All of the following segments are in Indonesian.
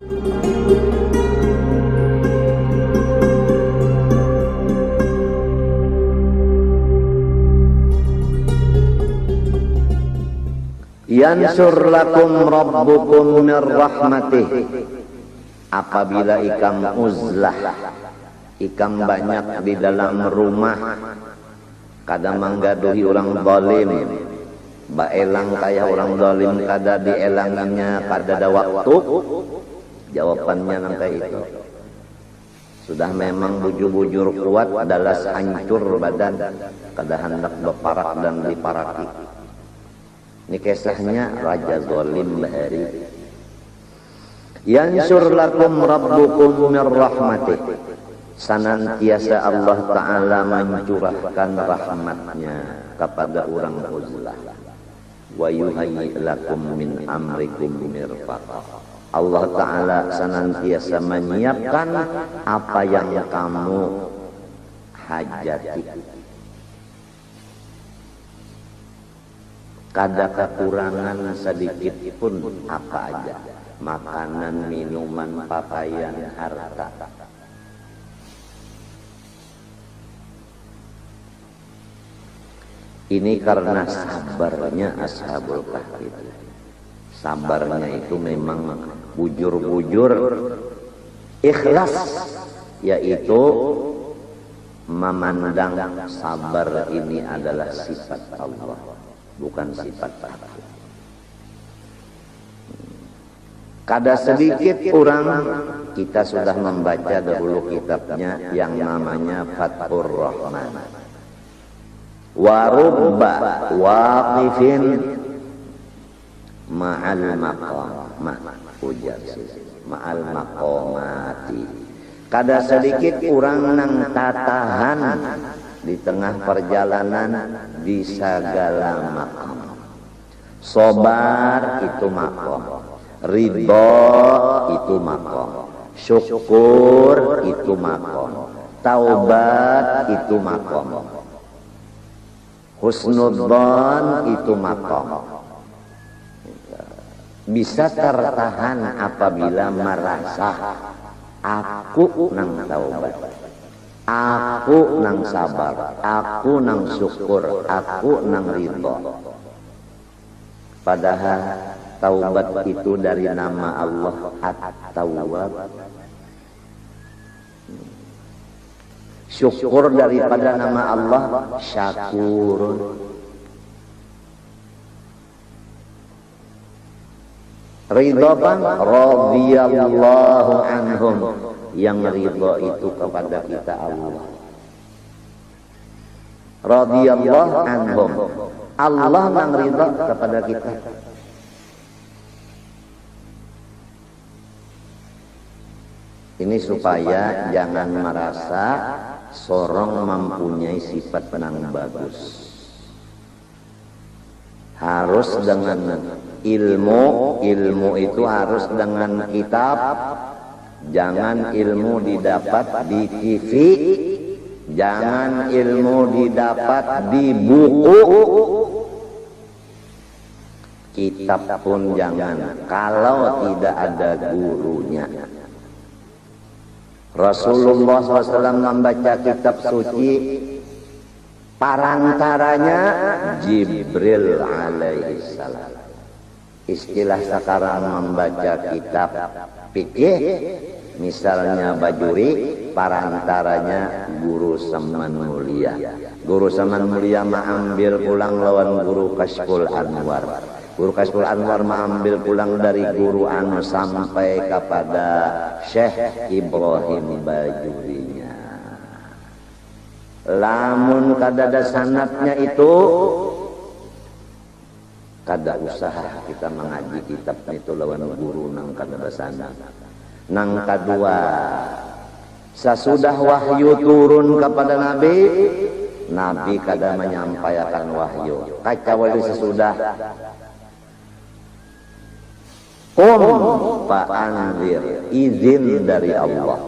Yansur lakum rabbukum min rahmatih. Apabila ikam uzlah, ikam banyak di dalam rumah, kada manggaduhi orang zalim, baelang kaya orang zalim kada dielanginya kada ada waktu. Jawabannya nangka itu. Sudah memang bujur-bujur kuat, dalas hancur badan, kada hendak berparak dan diparaki. Ini kisahnya Raja Zalim bahari. Yansur lakum rabbukum min rahmatih. Senantiasa Allah Ta'ala mencurahkan rahmatnya kepada orang uzlah. Wa yuhayyi lakum min amrikum mirfaqa. Allah Ta'ala senantiasa menyiapkan apa yang kamu hajati. Kada kekurangan sedikit pun apa aja, makanan, minuman, pakaian, harta. Ini karena sabarnya Ashabul Kahfi. Sabarnya itu memang bujur-bujur ikhlas, yaitu memandang sabar ini adalah sifat Allah, bukan sifat aku. Kada sedikit orang, kita sudah membaca dahulu kitabnya yang namanya Fathur Rahman. Wa rubba waqifin ma'al maqam, ujar ma'al maqamati. Kada sedikit orang nang tatahan di tengah perjalanan di segala makam. Sobar itu makom, ridho itu makom, syukur itu makom, taubat itu makom, husnudzon itu makom. Bisa tertahan apabila merasa aku nang taubat, aku nang sabar, aku nang syukur, aku nang ridho. Padahal taubat itu dari nama Allah At-Tawwab. Syukur daripada nama Allah Syakurun. Ridho bang, radhiyallahu anhum. Yang ridho itu kepada kita Allah. Radhiyallahu anhum. Allah yang ridho kepada kita. Ini supaya jangan merasa sorong mempunyai sifat nang bagus. Harus dengan ilmu itu harus dengan kitab. Jangan ilmu didapat di TV, jangan ilmu didapat di buku, kitab pun jangan kalau tidak ada gurunya. Rasulullah SAW membaca kitab suci, parantaranya Jibril alaihissalam. Istilah sekarang membaca kitab fikih, misalnya bajuri, parantaranya guru Saman Mulia. Guru Saman Mulia mengambil pulang lawan guru Kashful Anwar. Guru Kashful Anwar mengambil pulang dari guru anu sampai kepada Syekh Ibrahim Bajurinya. Lamun kadada sanadnya itu, kada usaha kita mengaji kitab itu lawan guru nang kada sanad. Nang kedua, sesudah wahyu turun kepada Nabi, Nabi kada menyampaikan wahyu. Kecuali sesudah fa'anzir, izin dari Allah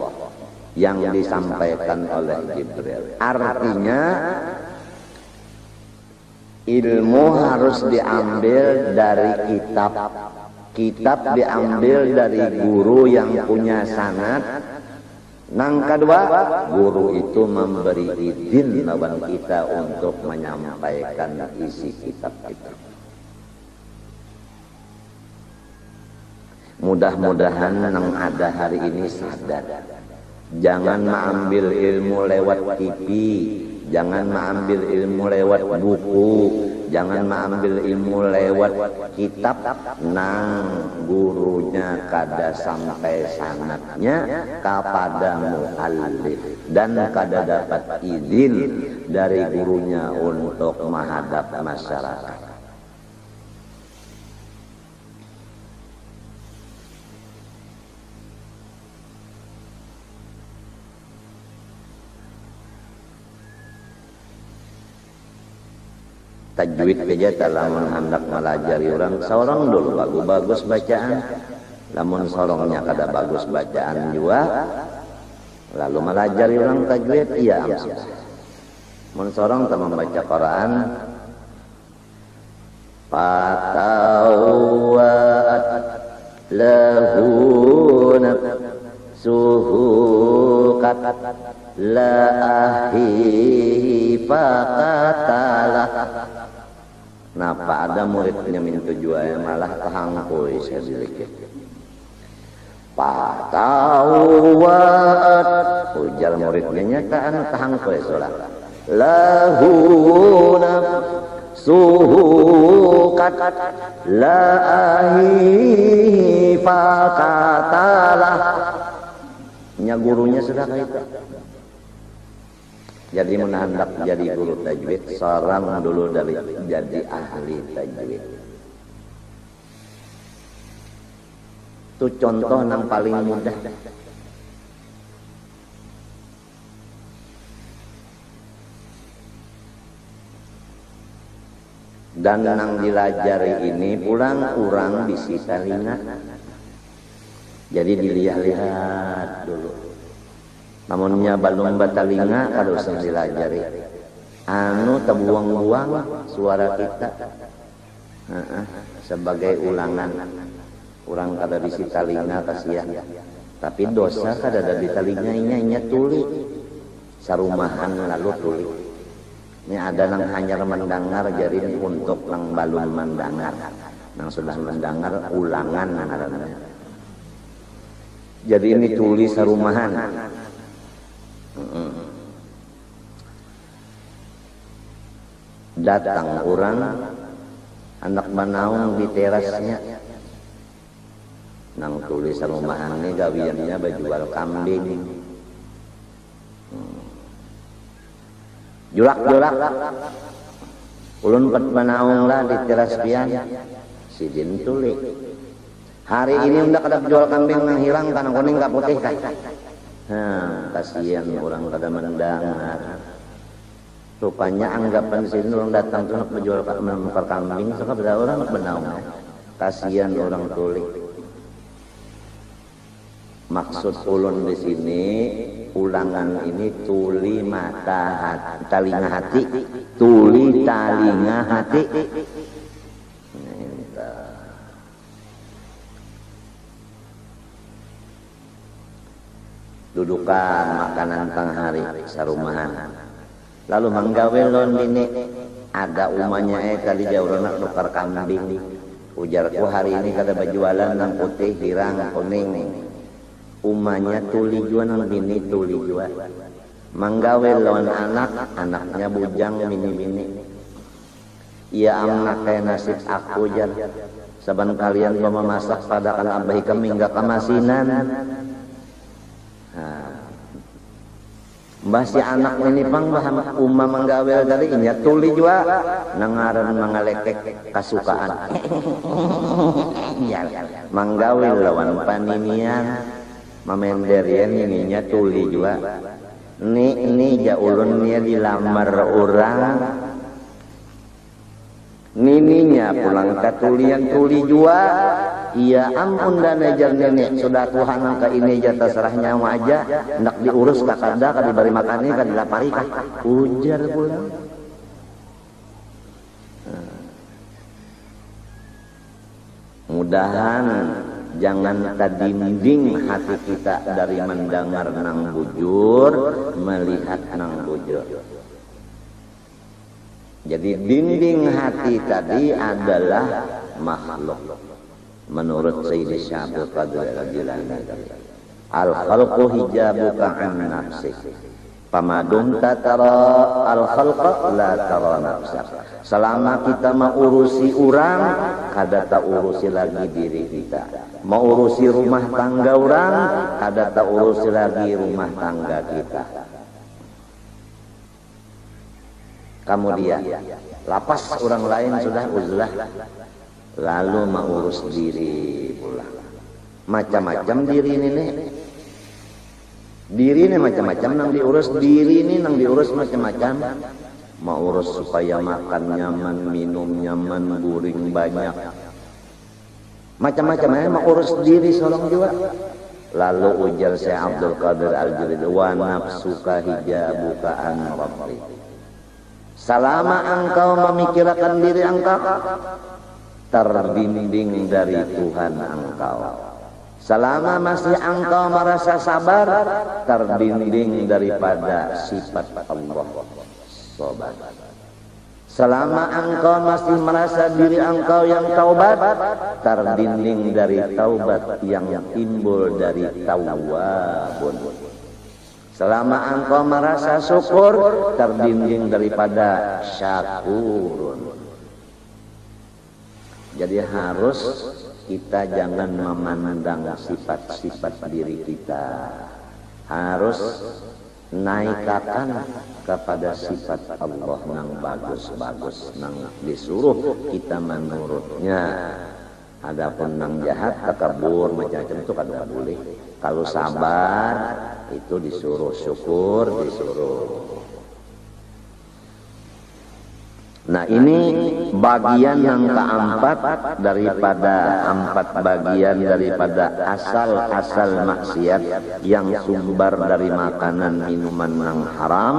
yang disampaikan oleh Jibril. Artinya ilmu harus diambil dari kitab Kitab diambil dari guru yang punya sanad. Nang kedua, guru itu memberi izin lawan kita untuk menyampaikan isi kitab itu. Mudah-mudahan yang ada hari ini sadar. Jangan mengambil ilmu lewat TV, jangan mengambil ilmu lewat buku, jangan mengambil ilmu lewat kitab. Nang gurunya kada sampai sanadnya kepada muallif dan kada dapat izin dari gurunya untuk menghadap masyarakat. Tajwid aja lamun hendak melajari orang seorang dulu bagus bacaan, lamun sorongnya kada bagus bacaan juga lalu melajari orang tajwid iya amsah. Mun sorong tak membaca Quran patawat lahu suhukat la ahi fakatalah. Napa ada muridnya minta jual malah tahangkoi saya sedikit. Patawat ujar muridnya nyataan tahangkoi solat. Lahuna suhukat la ahi fakatalah. Nya gurunya sudah kayak itu. Jadi menandak jadi guru tajwid, seorang dulu dari jadi ahli tajwid. Itu contoh yang paling mudah. Dan yang dilajari ini pulang orang bisi telinga. Jadi dilihat-lihat dulu. Namunnya balung batalinga kada usah dilajari. Anu terbuang-buang suara kita. Sebagai ulangan. Orang kada bisi talinga kasihan. Tapi dosa kada ada di talinganya tuli. Sarumahan lalu tuli. Ini ada nang hanyar mendengar jadi untuk nang balun mendengar. Nang sudah mendengar ulangan ngaranna. Jadi ini tuli sarumahan. Datang orang anak manaung di terasnya nang tulis rumahan ini gawiannya bajual kambing julak-julak ulun pet manaung lah di teras pian sidin tuli hari ini udah kada jual kambing nang hilang kana kuning ka putih kan. Kasihan orang kada mendengar. Rupanya anggapan sini orang datang tuh nak menjual kambing, so kada orang nak benaung. Kasihan orang tuli. Maksud ulun di sini ulangan ini tuli mata hati, talinga hati, tuli talinga hati. Dudukan makanan tang hari sarumahan. Lalu manggawe lon ini ada umanya tadi jauh nak tukar kambing. Ujarku hari ini kada berjualan nang putih, hirang, kuning. Umanya tuli jua nang bini tuli jua. Manggawe lon anaknya bujang bini-bini. Ia anak kayak nasib aku jar. Saban kalian memasak pada kan abahi kami enggak kamasinan. Mbah si anak ini pang bah umma manggawel dari inya tuli jua nangaran mangalekek kasukaan. Manggawel lawan paninian mamenderian ininya tuli jua. Ni jaulun nia dilamar orang. Nininya pulang katulian tuli jua. Iya ampun dan ajar nenek sudah Tuhan angka ini jatah serah nyawa aja hendak diurus kakanda kan diberi makannya kan dilapari kan ujar pulang. Mudahan jangan tadinding hati kita dari mendengar nang bujur, melihat nang bujur. Jadi dinding hati tadi adalah makhluk. Menurut Sayyidi Syabul Qadir Al-Jilani, al-khalqu hijabuka an nafsik. Pamadumta tara al-khalqa la tara nafsak. Selama kita mengurusi orang, kada tak urusi lagi diri kita. Mau urusi rumah tangga orang, kada tak urusi lagi rumah tangga kita. Kemudian lapas orang lain sudah uzlah, lalu mengurus diri pula. Macam-macam diri ini nih. Diri ini macam-macam nang diurus, diri ini nang diurus macam-macam. Mau urus supaya makan nyaman, minum nyaman, guring banyak. Macam-macam mau urus diri solong juga. Lalu ujar Syekh Abdul Qadir Al-Jilani, wa nafsuka hijabuka an rabbi. Selama engkau memikirkan diri engkau, terbimbing dari Tuhan engkau. Selama masih engkau merasa sabar, terbimbing daripada sifat Allah. Sobat. Selama engkau masih merasa diri engkau yang taubat, terbimbing dari taubat yang timbul dari tawwabun. Selama engkau merasa syukur, terbimbing daripada syakurun. Jadi harus kita jangan memandang sifat-sifat diri kita. Harus naikkan kepada sifat Allah yang bagus-bagus, yang disuruh kita menurutnya. Adapun yang jahat, takabur, macam-macam itu kan tidak boleh. Kalau sabar itu disuruh, syukur disuruh. Nah ini bagian yang keempat daripada empat bagian daripada asal-asal maksiat yang sumber dari makanan minuman yang haram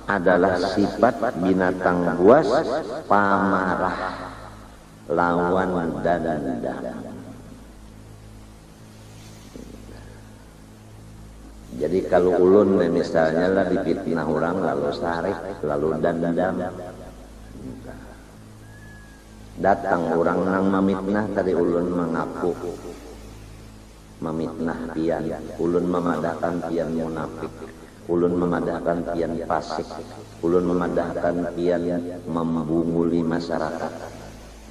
adalah sifat binatang buas, pamarah, lawan dan dendam. Jadi kalau ulun misalnya lah dipitnah orang lalu sarik, lalu dendam. Datang orang nang memitnah tadi ulun mengaku memitnah pian, ulun memadahkan pian munafik, ulun memadahkan pian fasik, ulun memadahkan pian membunguli masyarakat,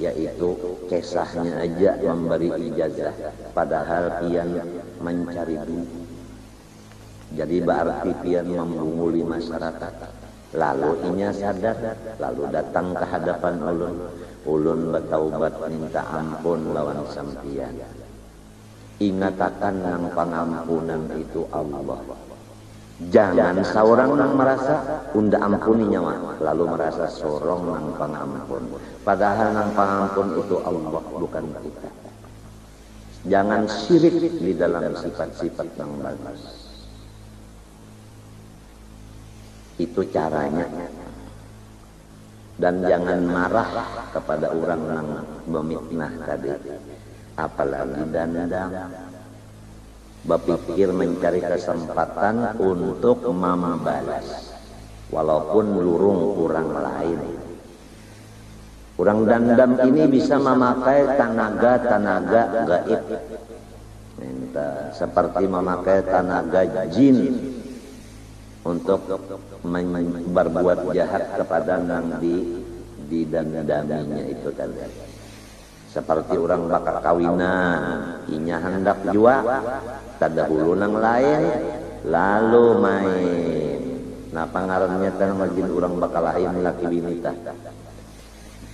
yaitu kisahnya aja memberi ijazah padahal pian mencari duit. Jadi berarti pian membunguli masyarakat. Lalu inya sadar, lalu datang ke hadapan ulun. Ulun bertaubat minta ampun lawan sampian. Ingatakan nang pangampunan itu Allah. Jangan seorang nang merasa unda ampuni nyawa, lalu merasa sorong nang pangampun. Padahal nang pangampun itu Allah, bukan kita. Jangan syirik di dalam sifat-sifat yang bagus. Itu caranya. Dan jangan marah kepada orang yang memitnah tadi, apalagi dendam. Berpikir mencari kesempatan untuk membalas, walaupun lurung orang lain. Orang dendam ini bisa memakai tenaga-tenaga gaib, seperti memakai tenaga jin untuk berbuat jahat kepada yang didandaminya itu tadi. Seperti orang bakal kawinan, inya hendak jua, terdahulu nang lain, lalu main. Nah pangarannya kan majin orang bakal lain laki binita.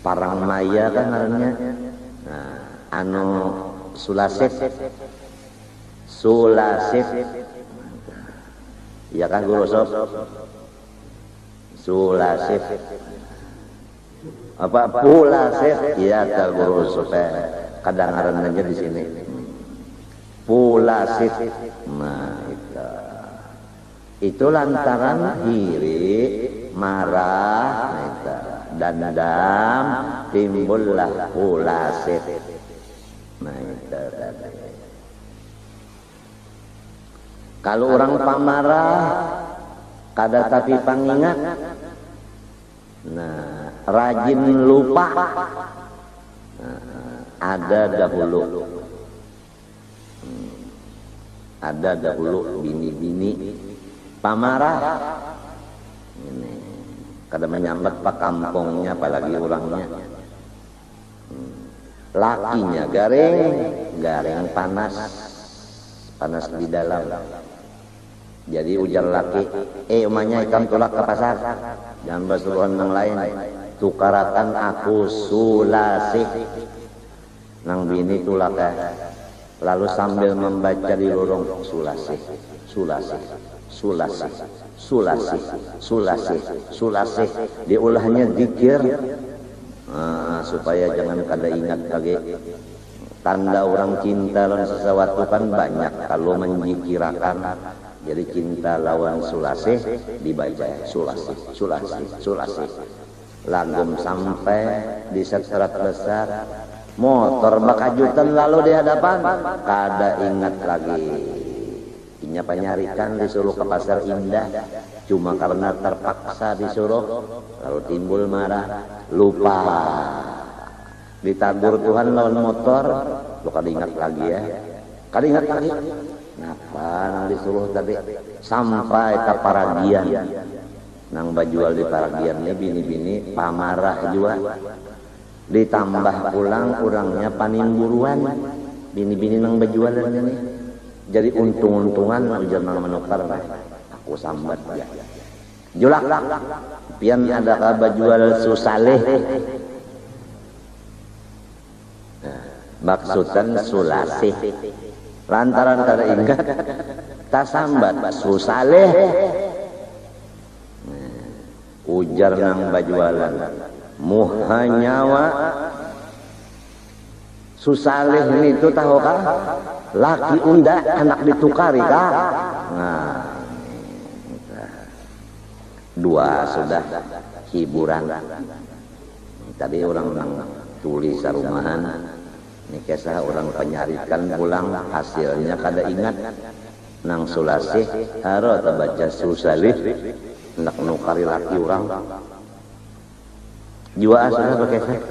Parang maya kan ngarannya. Nah, anu sulasif. Ya kan guru sob? Sulasif. Apa pulasif? Iya kan guru sob. Kadang-kadang aja di sini. Pulasif. Nah itu lantaran iri, marah, dendam, timbullah pulasif. Nah, itu tadi. Kalau orang pamarah kada tapi pangingat, nah rajin lupa, nah, ada dahulu bini-bini pamarah ini kada menyambat pak kampungnya apalagi orangnya, lakinya garing panas di dalam. Jadi ujar laki, umanya ikan tulak ke pasar, jangan bersuruhan yang lain, tukarakan aku sulasih nang bini tulak ya. Lalu sambil membaca di lorong sulasih diulahnya zikir, supaya jangan kada ingat lagi. Tanda orang cinta lawan sesuatu kan banyak, kalau menjikirakan. Jadi cinta lawan sulasih dibaca sulasih. Lagom sampai di seterat besar, motor bakajutan lalu di hadapan, kada ingat lagi. Inya penyarikan disuruh ke pasar Indah, cuma karena terpaksa disuruh, lalu timbul marah, lupa. Ditagur Tuhan lawan motor, lu kada ingat lagi ya, kada ingat lagi. Kenapa nang disuruh tadi sampai ke Paragian, nang bajual di Paragian ini bini-bini pamarah juga, ditambah pulang orangnya panimburuan, bini-bini nang bajual ini, jadi untung-untungan ujar nang menukar, aku sambat ya, julak, pian ada bajual susaleh, maksudan sulasih. Lantaran kada ingat, tak sambat susaleh. Ujar nang bajualan, muha nyawa susaleh itu tahu kah? Laki unda anak ditukari kah? Nah, dua sudah hiburan. Tadi orang tulis sarumahan. Ini kisah orang penyarikan pulang, hasilnya kada ingat. Nang sulasih haro baca susalih, hendak nukari laki orang. Jua sudah berkisah.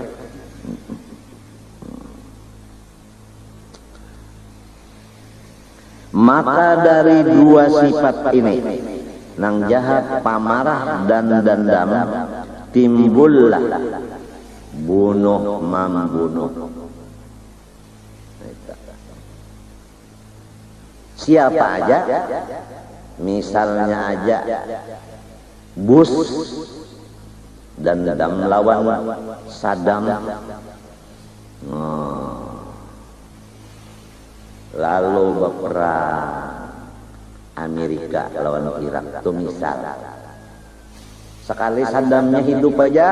Maka dari dua sifat ini, nang jahat, pamarah dan dendam, timbullah bunuh membunuh. Siapa aja, misalnya aja Bush dan dendam lawan Saddam, lalu berperang Amerika lawan Irak, itu misal. Sekali Saddamnya hidup aja,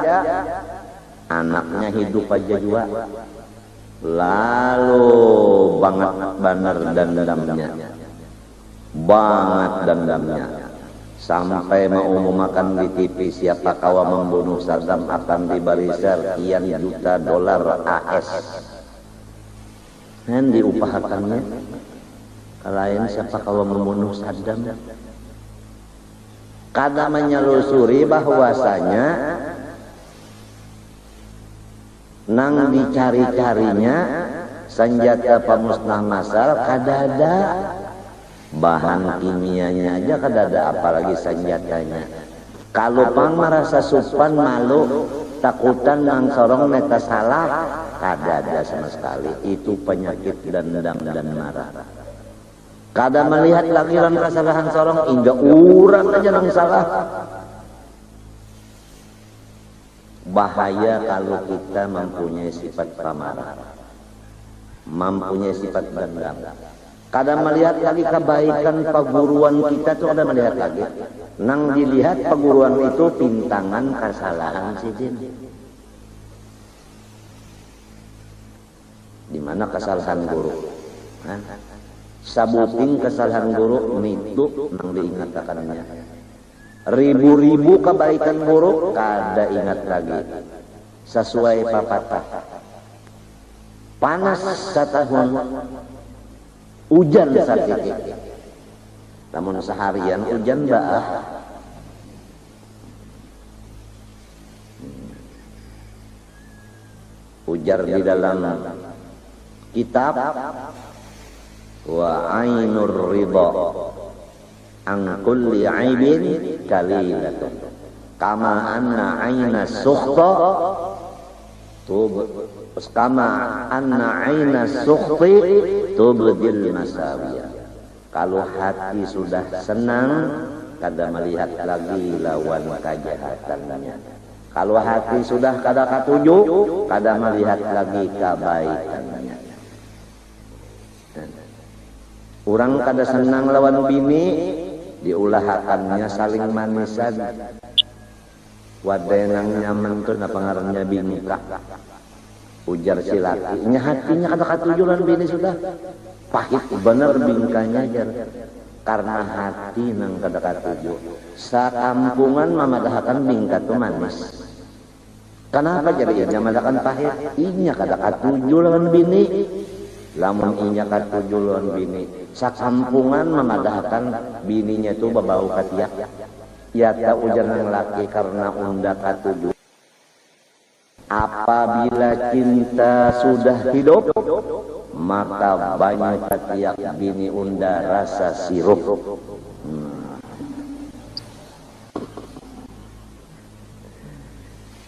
anaknya hidup aja juga, lalu banget benar dendamnya, banget dendamnya, sampai mengumumkan di TV siapa kawa membunuh Saddam akan diberi sekian juta dolar AS. Dan diupahakannya, kalain siapa kawa membunuh Saddam. Kada menyelusuri bahwasanya nang dicari-carinya senjata pemusnah massal kada ada, bahan kimianya aja kada ada, apalagi senjatanya. Kalau pang merasa supan malu takutan nang sorong meta salah, kada ada sama sekali. Itu penyakit dendam dan marah. Kada melihat lagi lan kesalahan sorong, hingga urang aja nang salah. Bahaya kalau kita mempunyai sifat pamarah, mempunyai sifat dendam. Kada melihat lagi kebaikan perguruan kita tuh, kada melihat lagi. Nang dilihat perguruan itu pintangan kesalahan sidin. Di mana kesalahan guru? Sabuting kesalahan guru itu nang diingatakannya. Ribu-ribu kebaikan guru kada ingat lagi. Sesuai papatah. panas satahun, hujan sakitik. Namun seharian hujan baah. Ujar di dalam kitab wa ainur ridha an kulli aibin kalilatun kama anna aina sukhta kama anna aina sukhti tubdil masawiya. Kalau hati sudah senang, kada melihat lagi lawan kejahatannya. Kalau hati sudah kada katuju, kada melihat lagi kebaikannya. Orang kada senang lawan bini, diulahakannya saling manisan. Wadenang nyaman tuh napa ngarannya bini kah? Ujar si laki, nya hatinya kada katuju lawan bini sudah. Pahit bener bingkanya jar. Karena hati nang kada katuju. Sakampungan mamadahakan bingka tu manis. Kenapa jadi inya madakan pahit? Inya kada katuju lawan bini. Lamun inya katuju lawan bini, sakampungan mamadahakan bininya tu babau katiak. Ya ta ujar nang laki karena unda katuju. Apabila cinta sudah hidup, maka banyak katiak bini unda rasa sirup.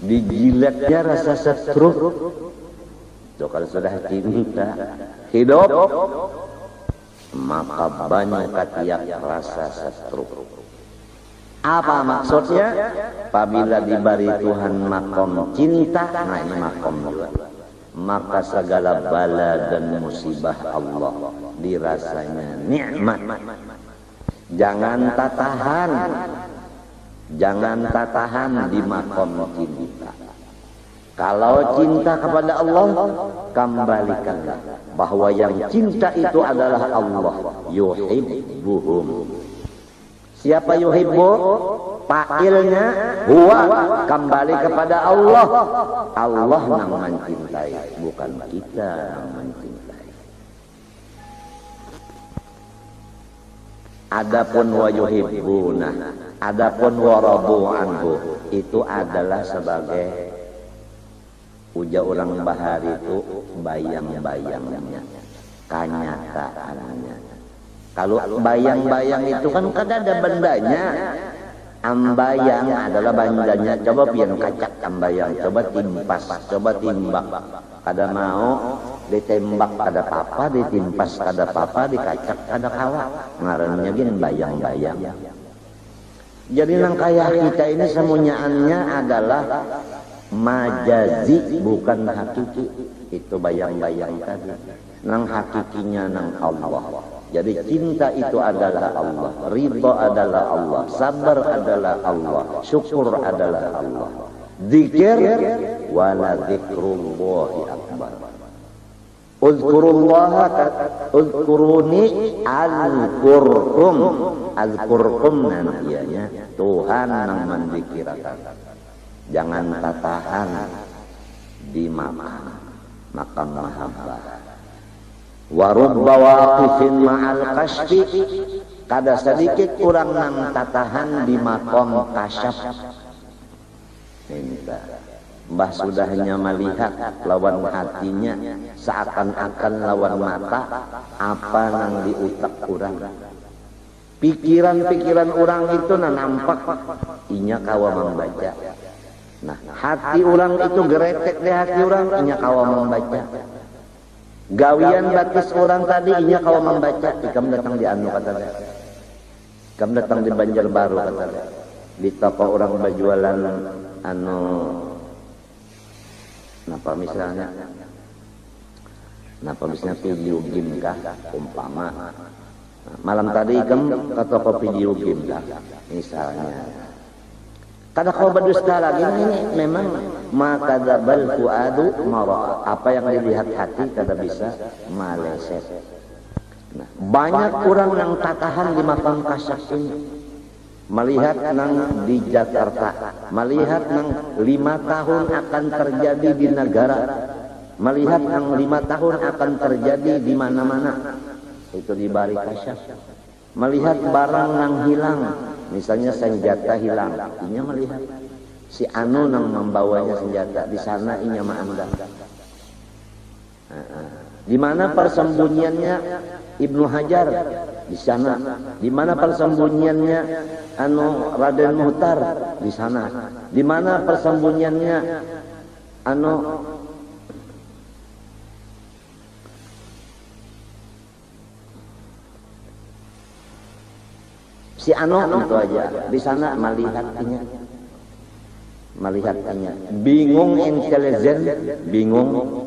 Dijilatnya rasa setruk. So, kalau sudah cinta hidup, maka banyak katiak rasa setruk. Apa maksudnya? Apabila diberi Tuhan makom cinta, nah ini makom juga, maka segala bala dan musibah Allah dirasanya nikmat. Jangan tatahan, jangan tatahan di makom cinta. Kalau cinta kepada Allah, kembalikanlah bahwa yang cinta itu adalah Allah. Yuhibbuhum. Siapa yuhibbu? Fa'ilnya huwa, kembali kepada Allah. Allah yang mencintai, bukan kita yang mencintai. Adapun wa yuhibbuna, adapun wa radu anhu, itu adalah sebagai uja orang bahari itu bayang-bayangnya, kenyataannya. Kalau bayang-bayang itu kan kada ada bendanya. Ambayang adalah bandanya. Coba pian kacak ambayang, coba timpas, coba timbak. Kada mau ditembak kada apa, ditimpas kada apa, dikacak kada kawa. Ngarannya gin bayang-bayang. Jadi nang kaya kita ini semunyaannya adalah majazi, bukan hakiki. Itu bayang-bayang tadi. Nang hakikinya nang Allah. Jadi cinta itu adalah Allah, ridha adalah Allah, sabar adalah Allah, syukur adalah Allah. Zikir wala dzikrullahi akbar. Uzkurullaha uzkuruni azkurkum. Azkurkum nantianya Tuhan yang menzikirkan. Jangan tatahan di makam mahabbah. Wa rubba waqifin ma'al kasfi, kada sedikit orang nang tatahan di makom kasyaf. Mbah sudahnya melihat lawan hatinya seakan-akan lawan mata apa nang di utak orang. Pikiran-pikiran orang itu nampak inya kawa membaca. Nah, hati orang itu geretek di hati orang, inya kawa membaca. Gawian batis orang tadi inya kawa membaca. Ikam datang di anu kata dia. Ikam datang di Banjarbaru kata dia. Di toko orang berjualan anu napa misalnya video game kah umpama. Malam tadi ikam ke toko video game kah misalnya. Kada kau berdusta lagi, ini memang maka dzabal fuadu mara, apa yang dilihat hati kada bisa maleset. Nah, banyak orang yang tatahan di makam kasyaf ini, melihat nang di Jakarta, melihat nang 5 tahun akan terjadi di negara, melihat yang 5 tahun akan terjadi di mana-mana, itu dibari kasyaf. Melihat barang yang hilang, misalnya senjata hilang, inya melihat si anu yang membawanya senjata di sana, inya ma'anda. Di mana persembunyiannya Ibnu Hajar, di sana. Di mana persembunyiannya anu Raden Muhtar, di sana. Di mana persembunyiannya anu si anu, itu aja. Di sana melihatnya. Melihatnya. Bingung intelijen, bingung.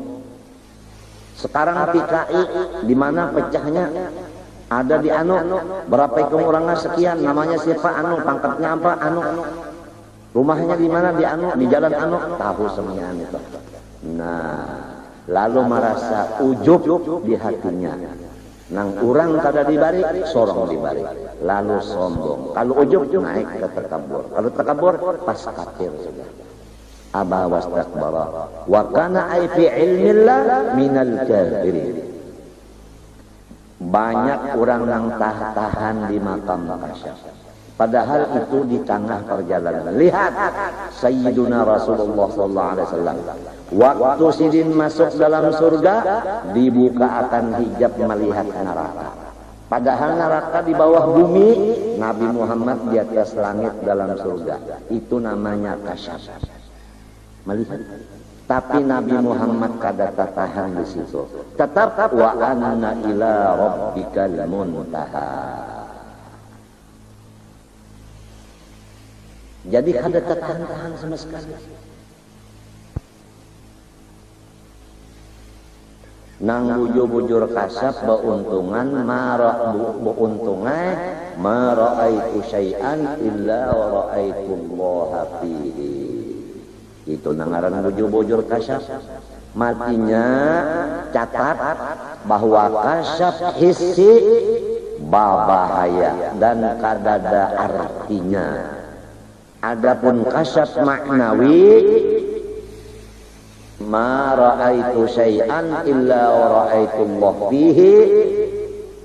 Sekarang PKI di mana pecahnya? Ada di anu, berapa kekurangan sekian, namanya siapa anu, pangkatnya apa anu. Rumahnya di mana, di anu, di jalan anu, tahu semuanya itu. Nah, lalu merasa ujub di hatinya. Nang urang kada dibari, sorong dibari. Lalu sombong. Kalau ujub naik ke takabur. Kalau takabur pas kafir sudah. Aba wastakbara wa kana ay fi ilmillah minal kafirin. Banyak orang yang tahan di makam kasyaf, padahal itu di tengah perjalanan. Lihat Sayyiduna Rasulullah sallallahu alaihi wasallam, waktu sidin masuk dalam surga, dibuka akan hijab melihat neraka. Padahal neraka di bawah bumi, Nabi Muhammad di atas langit dalam surga. Itu namanya kasyaf. Melihat. Tapi Nabi Muhammad kada tahan di situ. Tetap wa anna ila rabbikal muntaha. Jadi kada tahan sama sekali. Nang bujur-bujur kasab beuntungan mara'aitu syai'an illa wa ra'aitullaha fihi. Itu nangaran bujur-bujur kasyaf. Matinya catat bahwa kasyaf hissi bahaya dan kadada artinya. Adapun kasyaf maknawi, ma ra'aitu syai'an illa wa ra'aitullah fihi,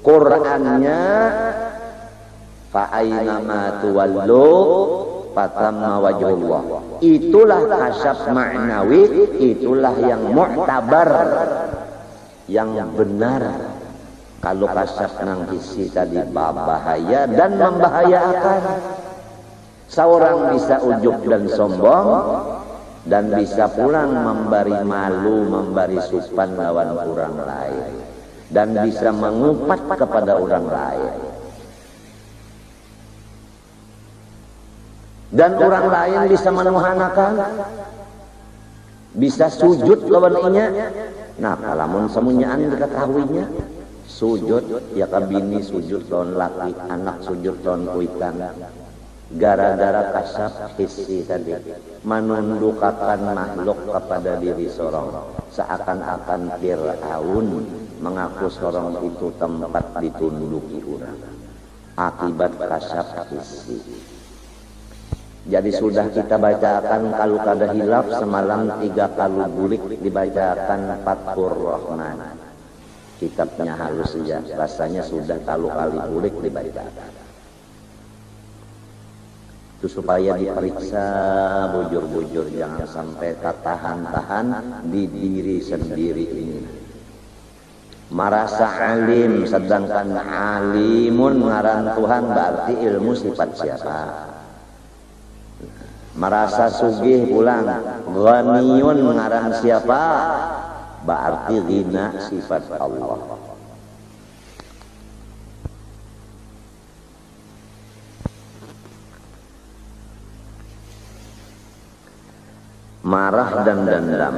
Qur'annya fa aina ma tuwallu fatamma wajhullah. Itulah kasyaf maknawi, itulah yang mu'tabar, yang benar. Kalau kasyaf nang hissi tadi bahaya dan membahayakan. Seorang bisa ujub dan sombong, dan bisa pulang memberi malu, memberi supan lawan orang lain, dan bisa mengumpat kepada orang lain. Dan orang lain bisa menuhanakan, bisa sujud lawan inya. Nah, kalamun semunyaan diketahuinya, sujud ya kabini sujud lawan laki, anak sujud lawan kuitan. Gara-gara kasyaf hissi tadi, menundukkan makhluk kepada diri sorong, seakan-akan Fir'aun mengaku sorong itu tempat ditunduki orang. Akibat kasyaf hissi. Jadi sudah kita bacakan kalau kada hilaf semalam 3 kali bulik dibacakan Fathur Rahman. Kitabnya halus saja, rasanya sudah kali bulik dibacakan. Itu supaya diperiksa bujur-bujur, jangan sampai ketahan-tahan di diri sendiri ini. Merasa alim sedangkan alimun ngaran Tuhan berarti ilmu sifat siapa? Merasa sugih pulang ghaniyun ngaran siapa? Berarti ghina sifat Allah. Marah dan dendam,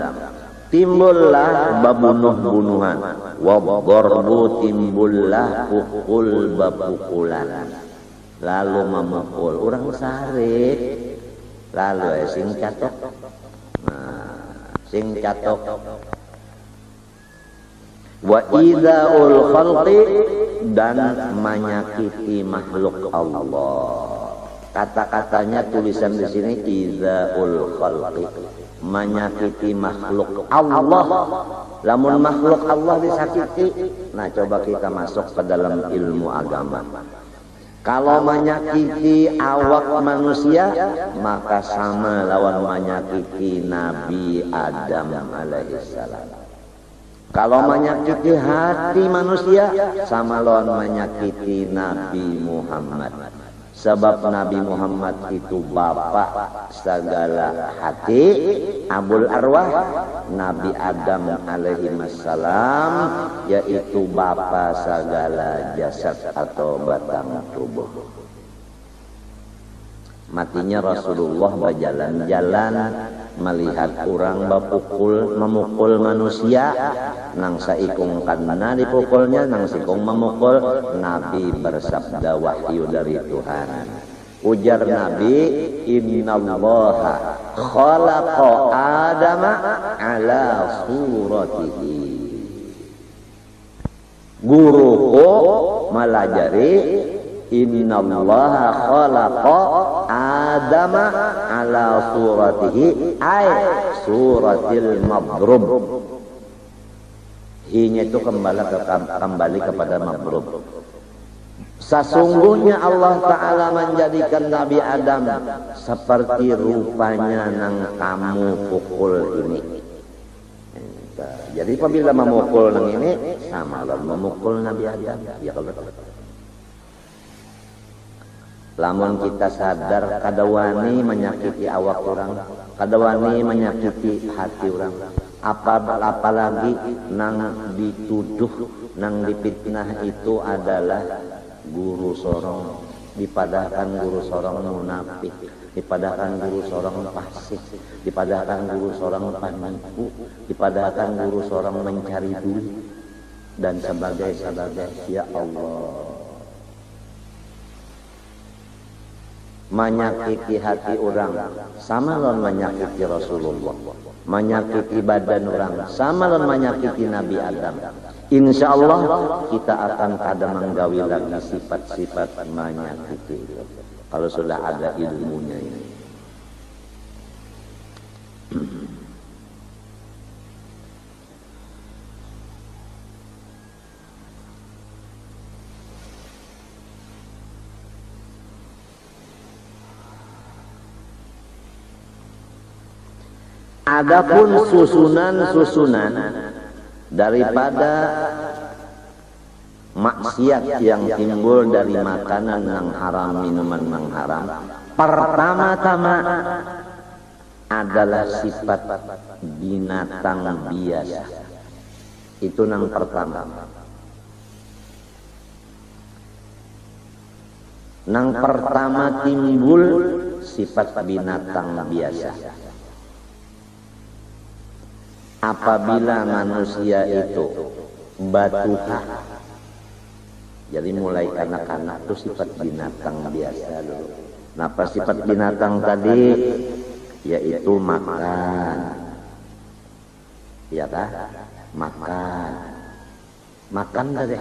timbullah babunuh-bunuhan, wabdorbu timbullah pukul bapukulan, lalu memukul orang sarik, lalu sing catok, sing catok. Wa idzaul khalqi, dan menyakiti makhluk Allah. Kata-katanya tulisan di sini idzaul khalqi. menyakiti makhluk Allah. Lamun makhluk Allah disakiti, nah coba kita masuk ke dalam ilmu agama. Kalau menyakiti awak manusia, maka sama lawan menyakiti Nabi Adam alaihissalam. Kalau menyakiti hati manusia, sama lawan menyakiti Nabi Muhammad. Sebab Nabi Muhammad itu bapak segala hati, abul arwah. Nabi Adam alaihi wassalam yaitu bapak segala jasad atau batang tubuh. Matinya Rasulullah berjalan-jalan melihat orang memukul manusia, nang saikung karena dipukulnya, nang sikung memukul. Nabi bersabda wahyu dari Tuhan. Ujar Nabi, innallaha khalaqa Adama ala suratihi. Guruku melajari innallaha khalaqa Adama ala suratihi ay suratil madrub. Hinya itu kembali kepada madrub. Sesungguhnya Allah Ta'ala menjadikan Nabi Adam seperti rupanya nang kamu pukul ini. Jadi apabila memukul nang ini sama lah memukul Nabi Adam. Ya kalau lamun kita sadar kadawani menyakiti awak orang, kadawani menyakiti hati orang, apalagi nang dituduh, nang dipitnah itu adalah guru sorong, dipadahkan guru sorong munafik, dipadahkan guru sorong fasik, dipadahkan guru sorong penipu, dipadahkan guru sorong mencari duit dan sebagainya. Ya Allah, menyakiti hati orang sama lawan menyakiti Rasulullah, menyakiti badan orang sama lawan menyakiti Nabi Adam. Insya Allah kita akan kada menggawi lagi sifat-sifat menyakiti itu kalau sudah ada ilmunya ini. Adapun susunan-susunan daripada maksiat yang timbul dari makanan yang haram, minuman yang haram, pertama-tama adalah sifat binatang biasa. Itu yang pertama. Yang pertama timbul sifat binatang biasa. Apabila manusia itu batuha, jadi mulai kanak-kanak itu sifat binatang biasa dulu. Napa sifat binatang tadi? Yaitu makan, ya kah? Makan tadi.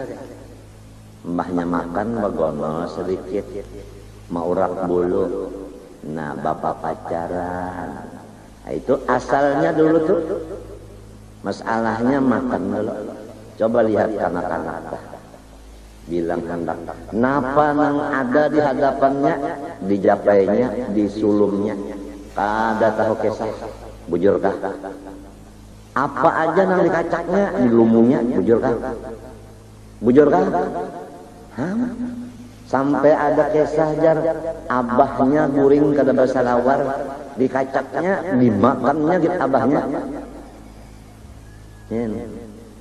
Mbahnya makan bagono sedikit, mau urak bulu. Nah, bapak pacaran. Nah, itu asalnya dulu tuh. Masalahnya makan dulu. Coba lihat kanak-kanak. Bilang hendak. Napa nang ada di hadapannya, di japainya, di sulumnya. Kada tahu kesah. Bujurkah? Apa aja nang dikacaknya, di lumungnya, bujurkah? Bujurkah? Sampai ada kisah jar abahnya guring kada basalawar, dikacaknya, dimakannya gitu abahnya.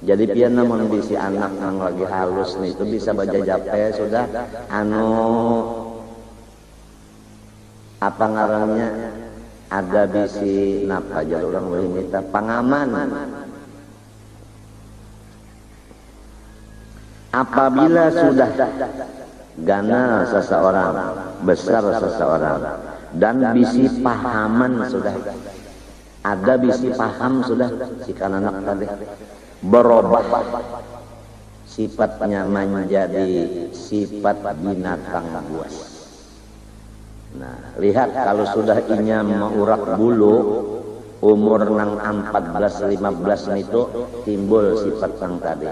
Jadi pian namun bisi anak yang lagi halus nih itu bisa baca jape sudah apa ngarannya ada bisi napa aja orang boleh minta pangaman. Apabila sudah ganal seseorang, besar seseorang, dan bisi pahaman sudah ada bisi paham sudah si anak tadi berubah sifatnya menjadi sifat binatang buas. Nah, lihat kalau sudah inya mengurak bulu, umur nang 14-15 itu timbul sifat yang tadi.